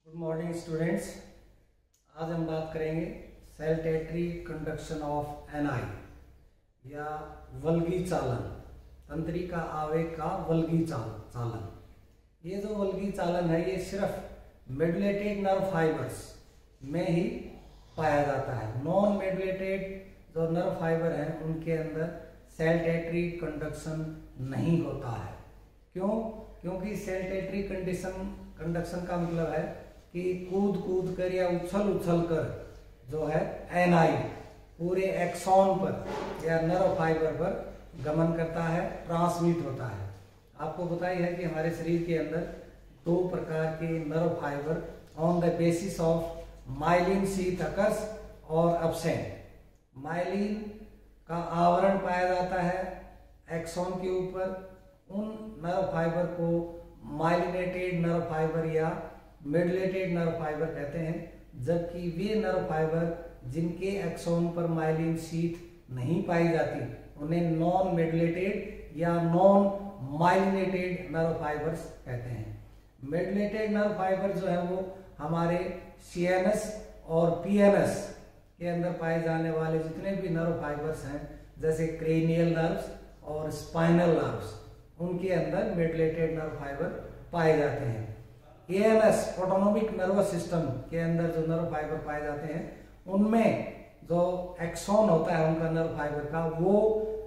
Good morning students. आज हम बात करेंगे सेल टेट्री कंडक्शन ऑफ एनआई या वल्गी चालन, तंत्रिका आवेग का वल्गी चालन। ये जो वल्गी चालन है ये सिर्फ मेडुलेटेड नर्व फाइबर्स में ही पाया जाता है। नॉन मेडुलेटेड जो नर्व फाइबर हैं उनके अंदर सेल टेट्री कंडक्शन नहीं होता है। क्यों? क्योंकि सेल टेट्री कंडक्शन का मतलब है कि कूद कूद कर या उछल उछल कर जो है एनआई पूरे एक्सॉन पर या नर्व फाइबर पर गमन करता है, ट्रांसमिट होता है। आपको पता ही है कि हमारे शरीर के अंदर दो प्रकार के nerve fibre on the basis of myelin sheath occurs और एब्सेंट। माइलिन का आवरण पाया जाता है एक्सॉन के ऊपर। उन नर्व फाइबर को माइलिनेटेड नर्व फाइबर या मेडुलेटेड नर्व फाइबर कहते हैं, जबकि वे नर्व फाइबर जिनके एक्सॉन पर माइलिन शीथ नहीं पाई जाती उन्हें नॉन मेडुलेटेड या नॉन माइलिनेटेड नर्व फाइबर्स कहते हैं। मेडुलेटेड नर्व फाइबर जो है वो हमारे सीएनएस और पीएनएस के अंदर पाए जाने वाले जितने भी नर्व फाइबर्स हैं, जैसे क्रेनियल नर्व्स और स्पाइनल नर्व्स, उनके अंदर मेडुलेटेड नर्व फाइबर पाए जाते हैं। एएनएस ऑटोनोमिक नर्वस सिस्टम के अंदर जो नर्व फाइबर पाए जाते हैं उनमें जो एक्सॉन होता है उनका नर्व फाइबर का वो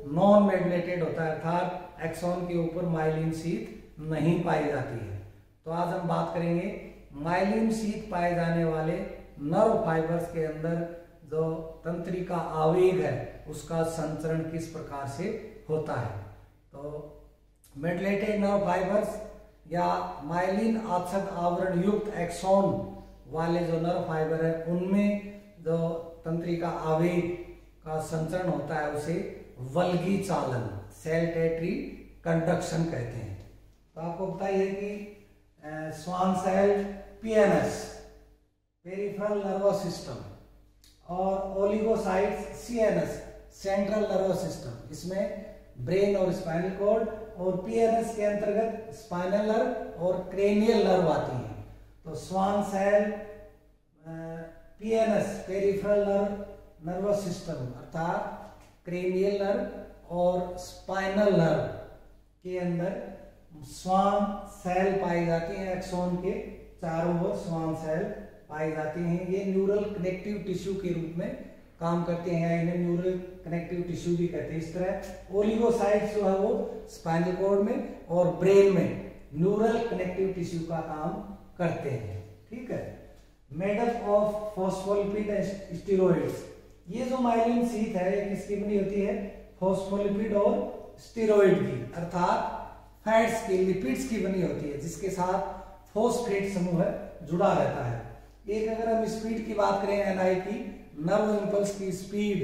नॉन मेडुलेटेड होता है, अर्थात एक्सॉन के ऊपर माइलिन शीथ नहीं पाई जाती है। तो आज हम बात करेंगे माइलिन शीथ पाए जाने वाले नर्व फाइबर्स के अंदर जो तंत्रिका आवेग है उसका संचरण किस प्रकार से होता है। तो मेडुलेटेड नर्व फाइबर्स या माइलिन आच्छाद आवरण युक्त एक्सॉन वाले जो नर्व फाइबर है उनमें जो तंत्रिका आवेग का संचरण होता है उसे वल्गी चालन, सेल टेट्री कंडक्शन कहते हैं। तो आपको बताइए कि Schwann cell PNS peripheral nervous system और oligocytes CNS central nervous system, इसमें ब्रेन और स्पाइनल कॉर्ड और पीएनएस के अंतर्गत स्पाइनल नर्व और क्रेनियल नर्व आती हैं। तो Schwann cell PNS peripheral nervous system अर्थात क्रेनियल नर्व और स्पाइनल नर्व के अंदर स्वान सेल पाई जाती हैं। एक्सॉन के चारों ओर स्वान सेल पाई जाती हैं। ये न्यूरल कनेक्टिव टिश्यू के रूप में काम करते हैं, इन्हें न्यूरल कनेक्टिव टिश्यू भी कहते हैं। इस तरह ओलिगोसाइट्स जो है वो स्पाइनल कॉर्ड में और ब्रेन में न्यूरल कनेक्टिव टिश्यू का काम करते हैं। ठीक है। Made up of phospholipid and steroids. ये जो माइलिन शीथ है ये किसकी बनी होती है? फॉस्फोलिपिड और स्टेरॉइड की, अर्थात फैट्स की, लिपिड्स की बनी होती है, जिसके साथ फॉस्फेट समूह जुड़ा रहता है। एक अगर हम स्पीड की बात करें एनआई की, नर्व इंपल्स की स्पीड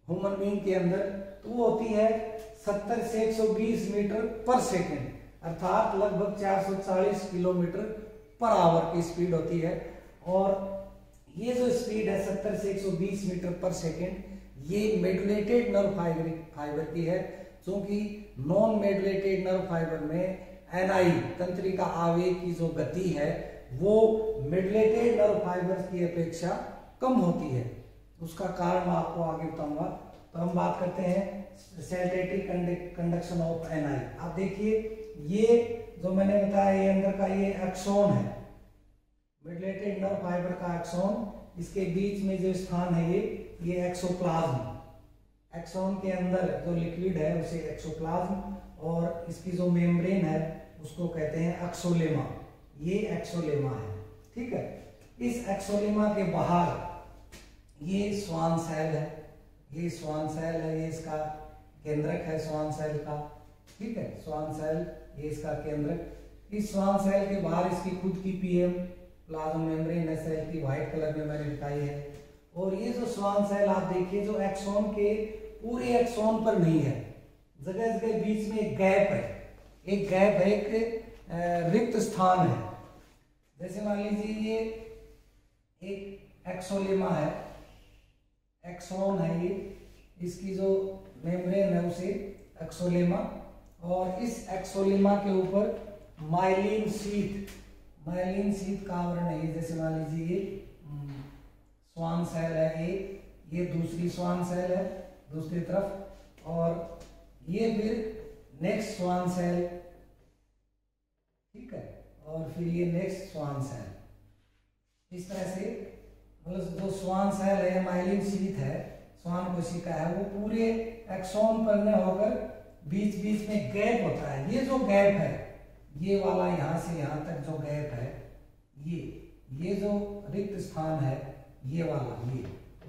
ह्यूमन बीइंग के अंदर, तो वो होती है 70 से 120 मीटर पर सेकेंड, अर्थात लगभग 440 किलोमीटर पर आवर की स्पीड होती है। और ये जो स्पीड है 70 से 120 मीटर पर सेकेंड, ये मेडुलेटेड नर्व फाइबर की है, क्योंकि नॉन मेडुलेटेड नर्व फाइबर में एनआई तंत्रिका आवेग की जो गति है वो मेडुलेटेड नर्व फाइबर की अपेक्षा कम होती है। उसका कारण मैं आपको आगे बताऊंगा। तो हम बात करते हैं सेल टेट्री कंडक्शन ऑफ एनआई। आप देखिए ये जो मैंने बताया ये अंदर का ये एक्सॉन है, मेडुलेटेड नर्व फाइबर का एक्सॉन, इसके बीच में जो स्थान है ये एक्सोप्लाज्म, एक्सॉन के अंदर जो लिक्विड है उसे एक्सोप्लाज्म, और इसकी जो मेम्ब्रेन है उसको कहते हैं एक्सोलेमा। ये एक्सोलेमा है। ठीक है। इस एक्सोलेमा के बाहर ये स्वान सेल है, ये स्वान सेल है, ये इसका केंद्रक है स्वान सेल का। ठीक है। स्वान सेल ये इसका केंद्रक। इस स्वान सेल के बाहर इसकी खुद की पीएम प्लाज्मा मेम्ब्रेन है सेल की, व्हाइट कलर में मैंने दिखाई है। और ये जो स्वान सेल आप देखिए जो एक्सॉन के पूरे एक्सॉन पर नहीं है, जगह जगह बीच में एक गैप है, एक गैप है, एक रिक्त स्थान है। जैसे मान लीजिए ये एक एक्सोलेमा है, एक्सॉन है ये, इसकी जो मेम्ब्रेन है उसे एक्सोलेमा, और इस एक्सोलेमा के ऊपर माइलिन शीथ माइलिन शीट का आवरण है, जैसे मान लीजिए ये स्वान सेल है एक, ये दूसरी स्वान सेल है दूसरी तरफ, और ये फिर नेक्स्ट स्वान सेल, ठीक है, और फिर ये नेक्स्ट स्वान सेल। इस तरह से मतलब जो स्वान सेल है, माइलिन शीट है, स्वान कोशिका है, वो पूरे एक्सोन पर न होकर बीच बीच में गैप होता है। ये जो गैप है, ये वाला यहां से यहां तक जो गैप है, ये जो रिक्त स्थान है, ये वाला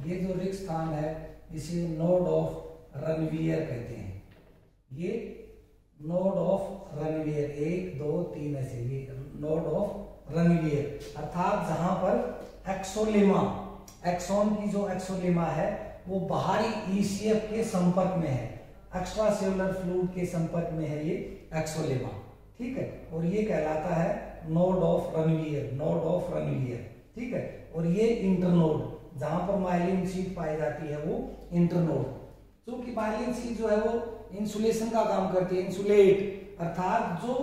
ये जो रिक्त स्थान है, इसे नोड ऑफ रनवियर कहते हैं। ये नोड ऑफ रनवियर, 1 2 3 ऐसे, ये नोड ऑफ रनवियर, अर्थात जहां पर एक्सोलेमा, एक्सोन की जो एक्सोलेमा है वो बाहरी ईसीएफ के संपर्क में है, एक्स्ट्रा सेलुलर फ्लूइड के संपर्क में है ये एक्सोलेमा, ठीक है, और ये कहलाता है नोड ऑफ रनवियर, नोड ऑफ रनवियर, ठीक है। और ये इंटरनोड, जहां पर माइलिन शीट पाई जाती है वो इंटरनोड। क्योंकि माइलिन शीट जो है वो इंसुलेशन का काम करती है, इंसुलेट, अर्थात जो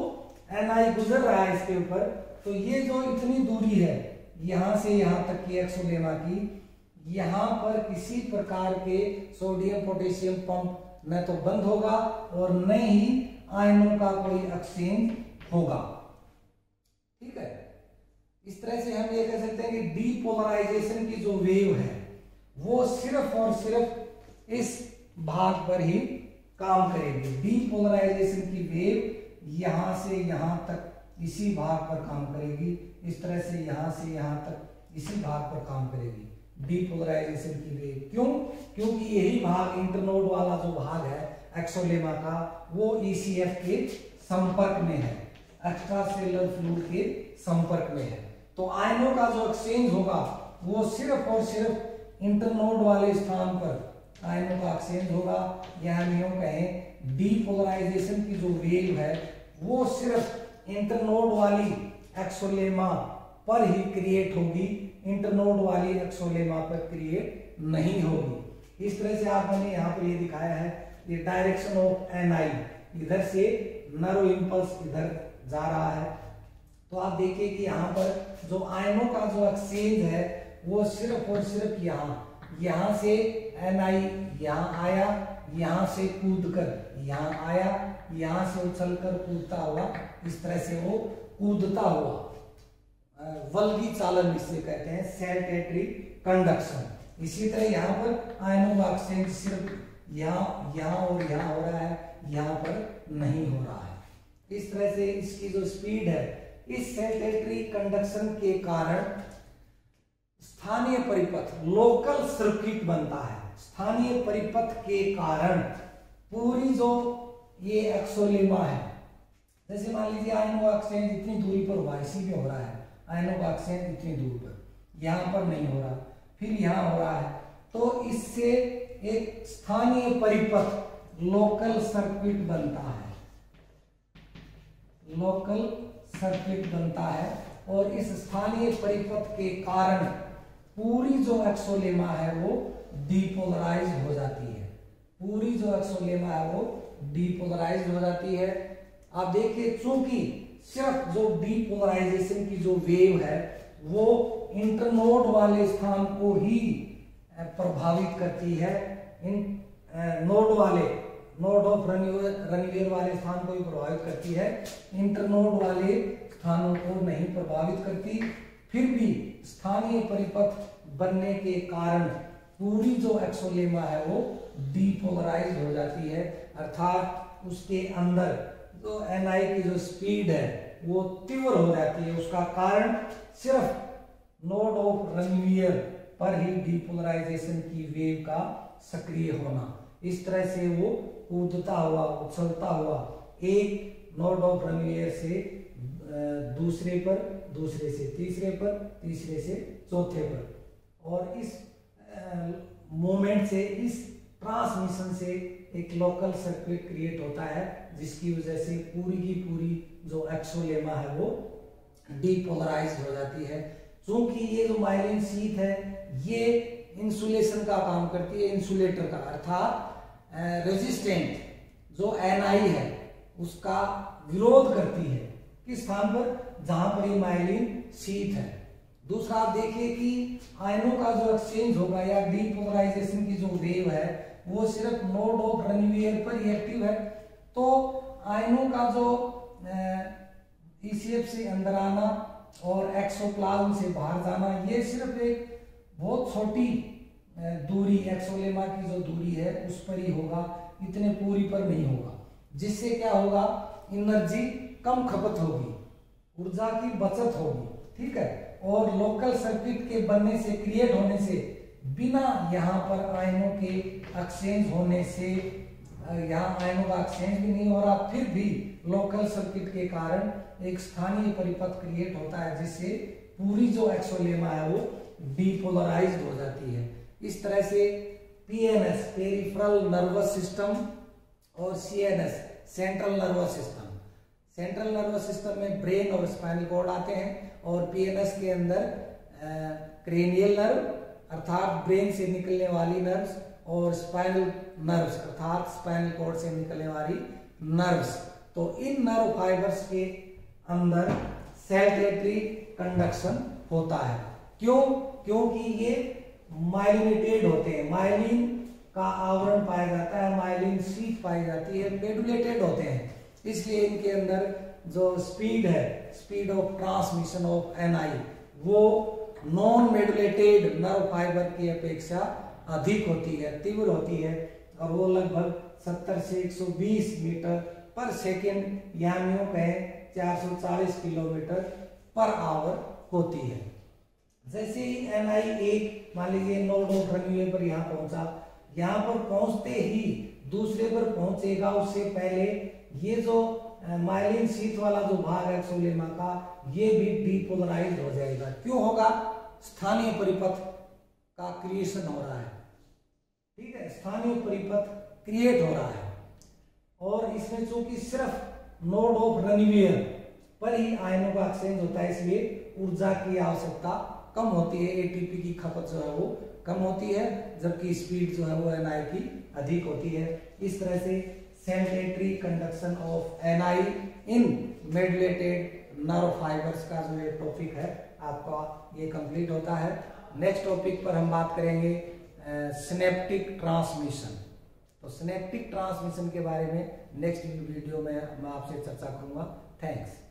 एनआई गुजर रहा है इसके ऊपर, तो ये जो इतनी दूरी है यहां से यहां तक की एक्सोलेमा की, यहां पर किसी प्रकार के सोडियम पोटेशियम पंप न तो बंद होगा और न ही आयनों का कोई एक्सचेंज होगा, ठीक है। इस तरह से हम ये कह सकते हैं कि डीपोलराइजेशन की जो वेव है वो सिर्फ और सिर्फ इस भाग पर ही काम करेगी। डीपोलराइजेशन की वेव यहां से यहां तक इसी भाग पर काम करेगी, इस तरह से यहां तक इसी भाग पर काम करेगी डीपोलराइजेशन की वेव। क्यों? क्योंकि यही भाग, इंटरनोड वाला जो भाग है एक्सोलेमा का, वो ईसीएफ के संपर्क में है, एक्स्ट्रा सेलुलर फ्लूइड के संपर्क में है। तो आयनों का जो एक्सचेंज होगा वो सिर्फ और सिर्फ इंटरनोड वाले स्थान पर आयनों का एक्सचेंज होगा, या हम यूं कहें डीपोलराइजेशन की जो वेव है वो सिर्फ इंटरनोड वाली एक्सोलेमा पर ही क्रिएट होगी, इंटरनोड वाली एक्सोलेमा पर क्रिएट नहीं होगी। इस तरह से आपने यहाँ पर ये दिखाया है, ये डायरेक्शन ऑफ एनआई, इधर से नर्व इंपल्स इधर जा रहा है, तो आप देखिए कि यहाँ पर जो आयनों का जो एक्सचेंज है वो सिर्फ और सिर्फ यहाँ से एनआई यहाँ आया, यहाँ से कूदकर यहाँ आया, यहाँ से उछलकर कूदता हुआ, इस तरह से वो कूदता हुआ वल्गी चालन जिसे कहते हैं, सैल्टेटरी कंडक्शन। इसी तरह यहाँ पर आयनों का एक्सचेंज सिर्फ यहाँ और यहाँ हो रहा है, यहाँ पर नहीं हो रहा है। इस तरह से इसकी जो स्पीड है, इस सैल्टेटरी कंडक्शन के कारण स्थानीय परिपथ, लोकल सर्किट बनता है। स्थानीय परिपथ के कारण पूरी जो ये एक्सोलेमा है, जैसे मान लीजिए आयनों का एक्सचेंज इतनी दूरी पर हुआ, इसी में हो रहा है आयनों का एक्सचेंज इतनी दूर पर, यहाँ पर नहीं हो रहा, फिर यहाँ हो रहा है, तो इससे एक स्थानीय परिपथ, लोकल सर्किट बनता है, लोकल सर्किट बनता है। और इस स्थानीय परिपथ के कारण पूरी जो एक्सोलेमा है वो डीपोलराइज हो जाती है, पूरी जो एक्सोलेमा है वो डीपोलराइज हो जाती है। आप देखिए, चूंकि सिर्फ जो डीपोलराइजेशन की जो वेव है वो इंटरनोड वाले स्थान को ही प्रभावित करती है, नोड ऑफ रनवियर वाले स्थान को ही प्रभावित करती है, इंटरनोड वाले स्थानों को नहीं प्रभावित करती। फिर भी स्थानीय परिपथ बनने के कारण पूरी जो एक्सोलेमा है वो डीपोलराइज हो जाती है, अर्थात उसके अंदर तो एनआई की जो स्पीड है वो तीव्र हो जाती है। उसका कारण सिर्फ नोड ऑफ रनवियर पर ही डीपोलराइजेशन की वेव का सक्रिय होना। इस तरह से वो कूदता हुआ, उछलता हुआ एक नोड ऑफ रनवियर से दूसरे पर, दूसरे से तीसरे पर, तीसरे से चौथे पर, और इस मोमेंट से, इस ट्रांसमिशन से एक लोकल सर्किट क्रिएट होता है, जिसकी वजह से पूरी की पूरी जो एक्सोलेमा है वो डीपोलराइज हो जाती है। क्योंकि ये जो माइलिन शीट है ये इंसुलेशन का काम करती है, इंसुलेटर का, अर्थात रेजिस्टेंट जो एनआई है उसका विरोध करती है, किस स्थान पर, जहां पर ये माइलिन शीथ है। दूसरा आप देखिए कि आयनों का जो एक्सचेंज होगा या डीपोलराइजेशन की जो वेव है वो सिर्फ नोड ऑफ रनवियर पर ही एक्टिव है। तो आयनों का जो ईसीएफ से अंदर आना और एक्सोप्लाज्म से बाहर जाना, ये सिर्फ एक बहुत छोटी दूरी, एक्सोलेमा की जो दूरी है उस पर ही होगा, इतने पूरी पर नहीं होगा। जिससे क्या होगा, एनर्जी कम खपत होगी, ऊर्जा की बचत होगी, ठीक है। और लोकल सर्किट के बनने से, क्रिएट होने से, बिना यहाँ पर आयनों के एक्सचेंज होने से, यहाँ आयनों का एक्सचेंज भी नहीं हो रहा, फिर भी लोकल सर्किट के कारण एक स्थानीय परिपथ क्रिएट होता है, जिससे पूरी जो एक्सोलेमा है वो डीपोलराइज्ड हो जाती है। इस तरह से पीएनएस, पेरिफेरल नर्वस सिस्टम, और CNS, central nervous system. Central nervous system में ब्रेन और स्पाइनल कॉर्ड आते हैं, और पीएनएस के अंदर क्रेनियल नर्व अर्थात ब्रेन से निकलने वाली नर्व्स, और स्पाइनल नर्व्स अर्थात स्पाइनल कॉर्ड से निकलने वाली नर्व्स। तो इन नर्व फाइबर्स के अंदर सेल्टेटरी कंडक्शन होता है। क्यों? क्योंकि ये माइलिनेटेड होते हैं, माइलिन का आवरण पाया जाता है, माइलिन शीट पाई जाती है, मेडुलेटेड होते हैं, इसलिए इनके अंदर जो स्पीड है, speed of transmission of NI, वो नॉन मेडुलेटेड नर्व फाइबर की अपेक्षा अधिक होती है, तीव्र होती है, और वो लगभग 70 से 120 मीटर पर सेकेंड या यूं कहें 440 किलोमीटर पर आवर होती है। जैसे ही एनआई एक मान लीजिए नोड ऑफ रनवे पर यहाँ पहुंचा, यहाँ पर पहुंचते ही दूसरे पर पहुंचेगा, उससे पहले ये जो माइलिन शीथ वाला जो भाग है एक्सोलेमा का, ये भी डीपोलराइज्ड हो जाएगा। क्यों होगा? स्थानीय परिपथ का क्रिएशन हो रहा है, ठीक है, स्थानीय परिपथ क्रिएट हो रहा है, और इसमें चूंकि सिर्फ नोड ऑफ रनवियर पर ही आयनों का एक्सचेंज होता है, इसलिए ऊर्जा की आवश्यकता कम होती है, एटीपी की खपत जो है वो कम होती है, जबकि स्पीड जो है वो एनआई की अधिक होती है। इस तरह से saltatory conduction of NI in medullated nerve fibres का जो ये टॉपिक है आपका ये कंप्लीट होता है। नेक्स्ट टॉपिक पर हम बात करेंगे सिनेप्टिक ट्रांसमिशन। तो सिनेप्टिक ट्रांसमिशन के बारे में नेक्स्ट वीडियो में मैं आपसे चर्चा करूंगा। थैंक्स।